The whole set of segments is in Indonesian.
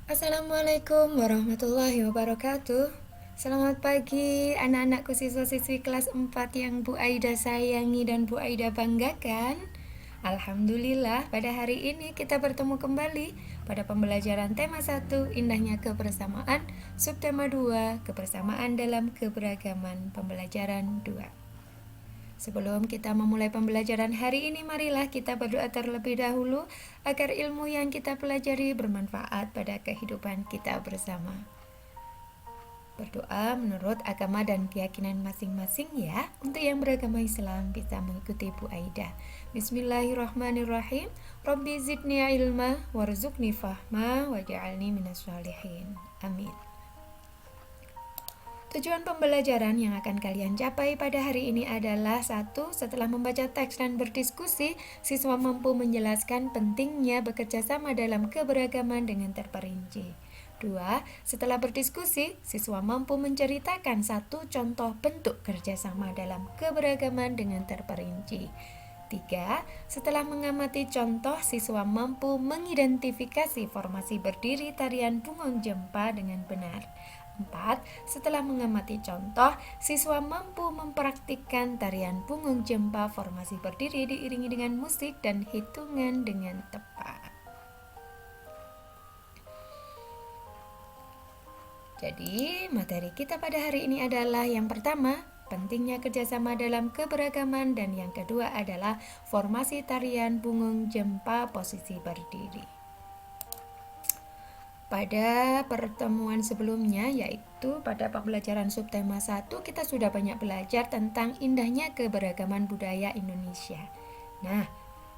Assalamualaikum warahmatullahi wabarakatuh. Selamat pagi anak-anakku siswa-siswi kelas 4 yang Bu Aida sayangi dan Bu Aida banggakan. Alhamdulillah pada hari ini kita bertemu kembali pada pembelajaran tema 1 indahnya kebersamaan, subtema 2 kebersamaan dalam keberagaman, pembelajaran 2. Sebelum kita memulai pembelajaran hari ini, marilah kita berdoa terlebih dahulu agar ilmu yang kita pelajari bermanfaat pada kehidupan kita bersama. Berdoa menurut agama dan keyakinan masing-masing ya. Untuk yang beragama Islam bisa mengikuti Bu Aida. Bismillahirrahmanirrahim. Rabbi zidni ilma warzuqni fahma waj'alni minas sholihin. Amin. Tujuan pembelajaran yang akan kalian capai pada hari ini adalah 1. Setelah membaca teks dan berdiskusi, siswa mampu menjelaskan pentingnya bekerja sama dalam keberagaman dengan terperinci. 2. Setelah berdiskusi, siswa mampu menceritakan satu contoh bentuk kerjasama dalam keberagaman dengan terperinci. 3. Setelah mengamati contoh, siswa mampu mengidentifikasi formasi berdiri tarian Bungong Jempa dengan benar. 4. Setelah mengamati contoh, siswa mampu mempraktikkan tarian Bungong Jempa formasi berdiri diiringi dengan musik dan hitungan dengan tepat. Jadi, materi kita pada hari ini adalah yang pertama, pentingnya kerjasama dalam keberagaman, dan yang kedua adalah formasi tarian Bungong Jempa posisi berdiri. Pada pertemuan sebelumnya, yaitu pada pembelajaran subtema 1, kita sudah banyak belajar tentang indahnya keberagaman budaya Indonesia. Nah,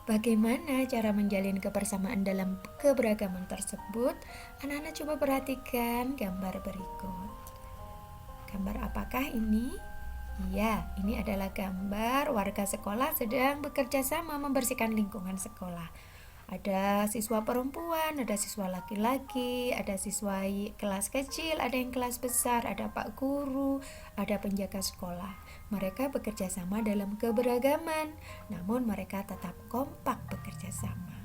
bagaimana cara menjalin kebersamaan dalam keberagaman tersebut? Anak-anak coba perhatikan gambar berikut. Gambar apakah ini? Iya, ini adalah gambar warga sekolah sedang bekerja sama membersihkan lingkungan sekolah. Ada siswa perempuan, ada siswa laki-laki, ada siswa kelas kecil, ada yang kelas besar, ada pak guru, ada penjaga sekolah. Mereka bekerja sama dalam keberagaman, namun mereka tetap kompak bekerja sama.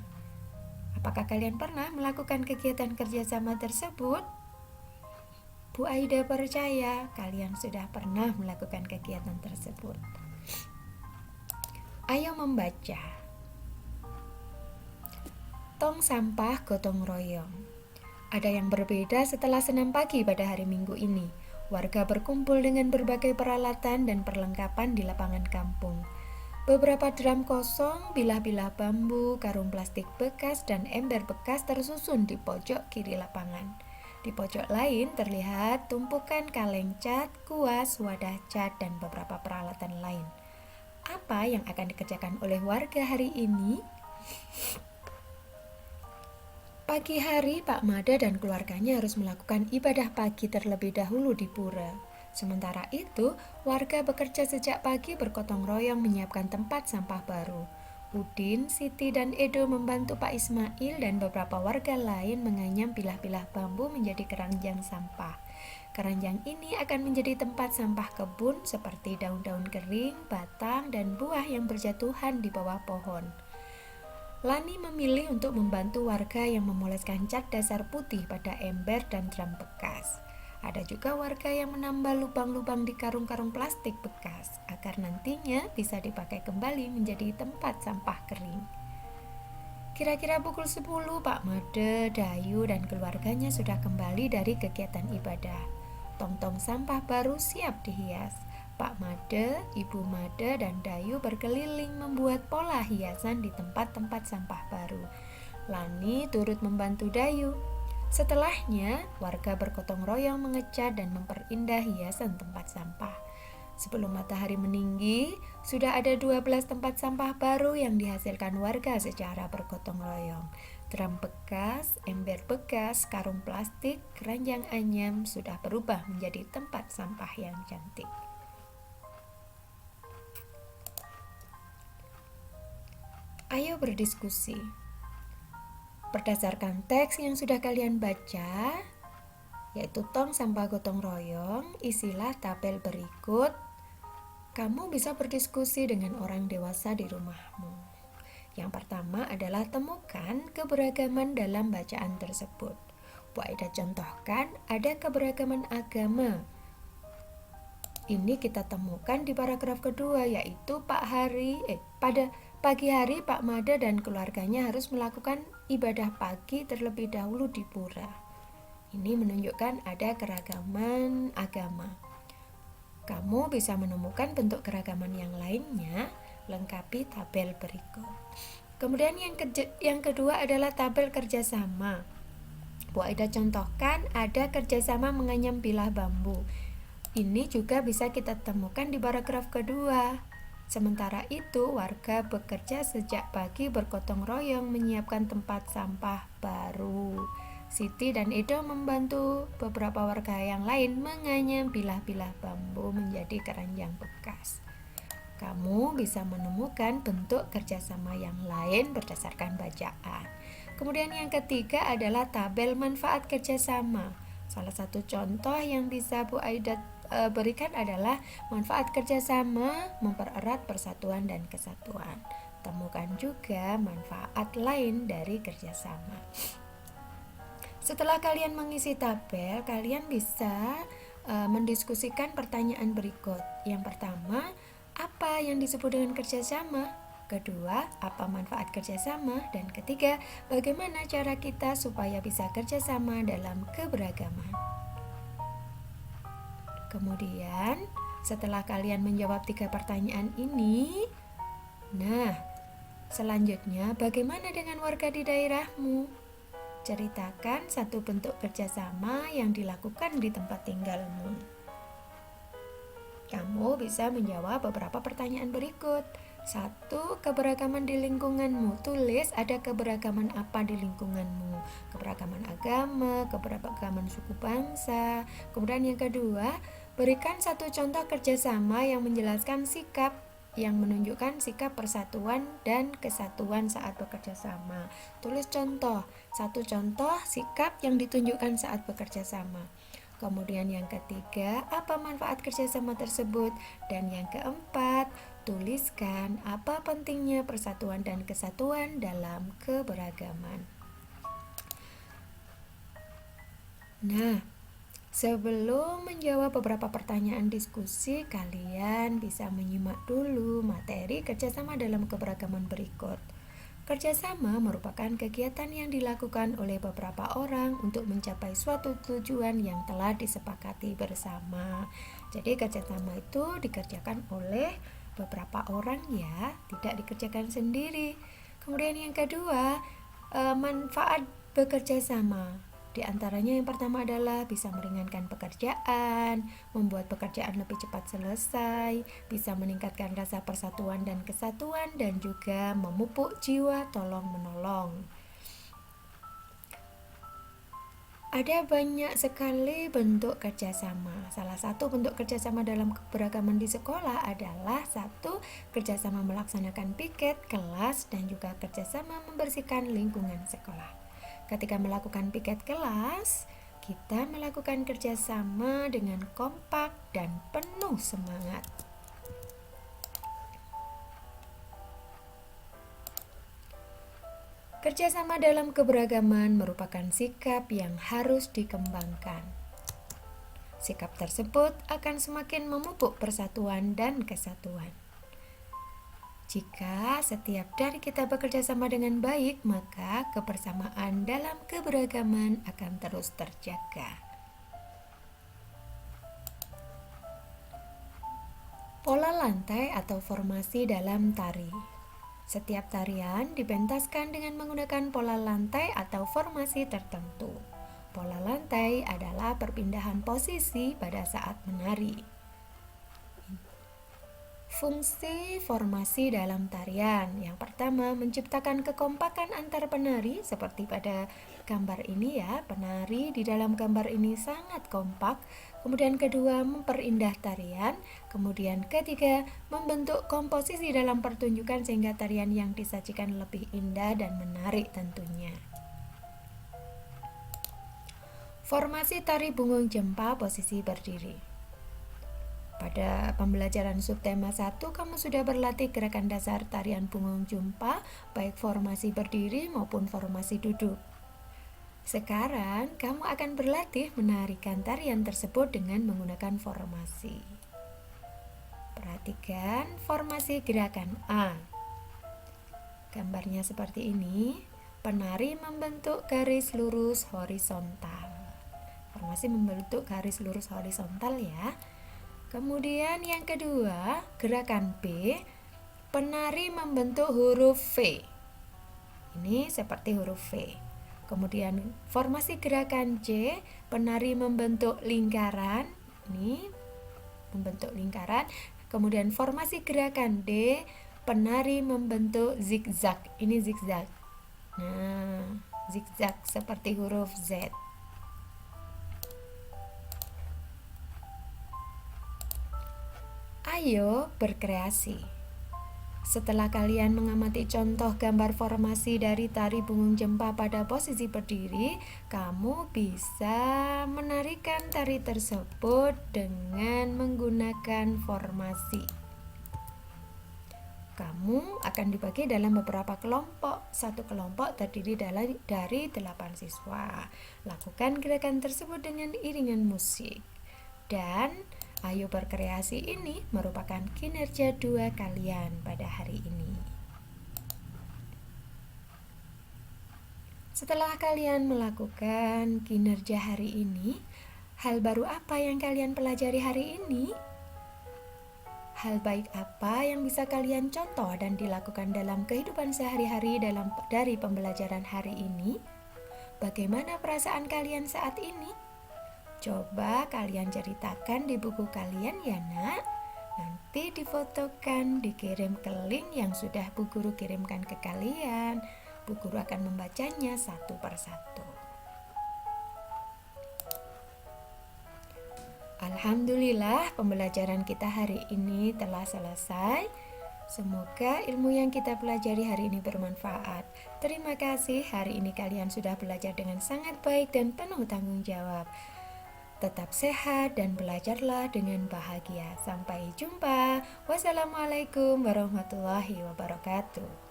Apakah kalian pernah melakukan kegiatan kerjasama tersebut? Bu Aida percaya kalian sudah pernah melakukan kegiatan tersebut. Ayo membaca. Tong sampah gotong royong. Ada yang berbeda setelah senam pagi pada hari Minggu ini. Warga berkumpul dengan berbagai peralatan dan perlengkapan di lapangan kampung. Beberapa drum kosong, bilah-bilah bambu, karung plastik bekas, dan ember bekas tersusun di pojok kiri lapangan. Di pojok lain terlihat tumpukan kaleng cat, kuas, wadah cat, dan beberapa peralatan lain. Apa yang akan dikerjakan oleh warga hari ini? Pagi hari, Pak Mada dan keluarganya harus melakukan ibadah pagi terlebih dahulu di pura. Sementara itu, warga bekerja sejak pagi bergotong royong menyiapkan tempat sampah baru. Udin, Siti, dan Edo membantu Pak Ismail dan beberapa warga lain menganyam pilah-pilah bambu menjadi keranjang sampah. Keranjang ini akan menjadi tempat sampah kebun seperti daun-daun kering, batang, dan buah yang berjatuhan di bawah pohon. Lani memilih untuk membantu warga yang memoleskan cat dasar putih pada ember dan drum bekas. Ada juga warga yang menambah lubang-lubang di karung-karung plastik bekas agar nantinya bisa dipakai kembali menjadi tempat sampah kering. Kira-kira pukul 10, Pak Made, Dayu, dan keluarganya sudah kembali dari kegiatan ibadah. Tong-tong sampah baru siap dihias. Pak Made, Ibu Made, dan Dayu berkeliling membuat pola hiasan di tempat-tempat sampah baru. Lani turut membantu Dayu. Setelahnya, warga bergotong royong mengecat dan memperindah hiasan tempat sampah. Sebelum matahari meninggi, sudah ada 12 tempat sampah baru yang dihasilkan warga secara bergotong royong. Drum bekas, ember bekas, karung plastik, keranjang anyam sudah berubah menjadi tempat sampah yang cantik. Ayo berdiskusi. Berdasarkan teks yang sudah kalian baca, yaitu tong sampah gotong royong, isilah tabel berikut. Kamu bisa berdiskusi dengan orang dewasa di rumahmu. Yang pertama adalah temukan keberagaman dalam bacaan tersebut. Bu Aida contohkan, ada keberagaman agama. Ini kita temukan di paragraf kedua, yaitu pada pagi hari Pak Mada dan keluarganya harus melakukan ibadah pagi terlebih dahulu di pura. Ini menunjukkan ada keragaman agama. Kamu bisa menemukan bentuk keragaman yang lainnya, lengkapi tabel berikut. Kemudian yang kedua adalah tabel kerjasama. Bu Aida contohkan ada kerjasama menganyam bilah bambu. Ini juga bisa kita temukan di paragraf kedua. Sementara itu, warga bekerja sejak pagi bergotong royong menyiapkan tempat sampah baru. Siti dan Edo membantu beberapa warga yang lain menganyam bilah-bilah bambu menjadi keranjang bekas. Kamu bisa menemukan bentuk kerjasama yang lain berdasarkan bacaan. Kemudian yang ketiga adalah tabel manfaat kerjasama. Salah satu contoh yang bisa Bu Aida berikan adalah manfaat kerjasama mempererat persatuan dan kesatuan. Temukan juga manfaat lain dari kerjasama. Setelah kalian mengisi tabel, kalian bisa mendiskusikan pertanyaan berikut. Yang pertama, apa yang disebut dengan kerjasama? Kedua, apa manfaat kerjasama? Dan ketiga, bagaimana cara kita supaya bisa kerjasama dalam keberagaman? Kemudian, setelah kalian menjawab 3 pertanyaan ini, selanjutnya bagaimana dengan warga di daerahmu? Ceritakan satu bentuk kerjasama yang dilakukan di tempat tinggalmu. Kamu bisa menjawab beberapa pertanyaan berikut. 1. Keberagaman di lingkunganmu. Tulis ada keberagaman apa di lingkunganmu. Keberagaman agama, keberagaman suku bangsa. Kemudian yang kedua, berikan satu contoh kerjasama yang menjelaskan sikap yang menunjukkan sikap persatuan dan kesatuan saat bekerja sama. Tulis contoh, satu contoh sikap yang ditunjukkan saat bekerja sama. Kemudian yang ketiga, apa manfaat kerjasama tersebut? Dan yang keempat, tuliskan apa pentingnya persatuan dan kesatuan dalam keberagaman. Sebelum menjawab beberapa pertanyaan diskusi, kalian bisa menyimak dulu materi kerjasama dalam keberagaman berikut. Kerjasama merupakan kegiatan yang dilakukan oleh beberapa orang untuk mencapai suatu tujuan yang telah disepakati bersama. Jadi kerjasama itu dikerjakan oleh beberapa orang ya, tidak dikerjakan sendiri. Kemudian yang kedua, manfaat bekerja sama. Di antaranya yang pertama adalah bisa meringankan pekerjaan, membuat pekerjaan lebih cepat selesai, bisa meningkatkan rasa persatuan dan kesatuan, dan juga memupuk jiwa tolong-menolong. Ada banyak sekali bentuk kerjasama. Salah satu bentuk kerjasama dalam keberagaman di sekolah adalah 1. Kerjasama melaksanakan piket kelas dan juga kerjasama membersihkan lingkungan sekolah. Ketika melakukan piket kelas, kita melakukan kerjasama dengan kompak dan penuh semangat. Kerjasama dalam keberagaman merupakan sikap yang harus dikembangkan. Sikap tersebut akan semakin memupuk persatuan dan kesatuan. Jika setiap dari kita bekerja sama dengan baik, maka kebersamaan dalam keberagaman akan terus terjaga. Pola lantai atau formasi dalam tari. Setiap tarian dipentaskan dengan menggunakan pola lantai atau formasi tertentu. Pola lantai adalah perpindahan posisi pada saat menari. Fungsi formasi dalam tarian. Yang pertama, menciptakan kekompakan antar penari seperti pada gambar ini ya. Penari di dalam gambar ini sangat kompak. Kemudian kedua, memperindah tarian. Kemudian ketiga, membentuk komposisi dalam pertunjukan sehingga tarian yang disajikan lebih indah dan menarik tentunya. Formasi tari Bungung Jempa posisi berdiri. Pada pembelajaran subtema 1, kamu sudah berlatih gerakan dasar tarian Bungung Jempa, baik formasi berdiri maupun formasi duduk. Sekarang kamu akan berlatih menarikan tarian tersebut dengan menggunakan formasi. Perhatikan formasi gerakan A. Gambarnya seperti ini. Penari membentuk garis lurus horizontal. Formasi membentuk garis lurus horizontal ya. Kemudian yang kedua, gerakan B, penari membentuk huruf V. Ini seperti huruf V. Kemudian formasi gerakan C, penari membentuk lingkaran. Ini membentuk lingkaran. Kemudian formasi gerakan D, penari membentuk zigzag. Ini zigzag. Nah, zigzag seperti huruf Z. Ayo berkreasi. Setelah kalian mengamati contoh gambar formasi dari tari bungung jempa pada posisi berdiri, kamu bisa menarikan tari tersebut dengan menggunakan formasi. Kamu akan dibagi dalam beberapa kelompok. Satu kelompok terdiri dari 8 siswa. Lakukan gerakan tersebut dengan iringan musik. Dan ayo berkreasi ini merupakan kinerja 2 kalian pada hari ini. Setelah kalian melakukan kinerja hari ini, hal baru apa yang kalian pelajari hari ini? Hal baik apa yang bisa kalian contoh dan dilakukan dalam kehidupan sehari-hari dari pembelajaran hari ini? Bagaimana perasaan kalian saat ini? Coba kalian ceritakan di buku kalian ya nak. Nanti difotokan, dikirim ke link yang sudah Bu Guru kirimkan ke kalian. Bu Guru akan membacanya satu persatu. Alhamdulillah, pembelajaran kita hari ini telah selesai. Semoga ilmu yang kita pelajari hari ini bermanfaat. Terima kasih, hari ini kalian sudah belajar dengan sangat baik dan penuh tanggung jawab. Tetap sehat dan belajarlah dengan bahagia. Sampai jumpa. Wassalamualaikum warahmatullahi wabarakatuh.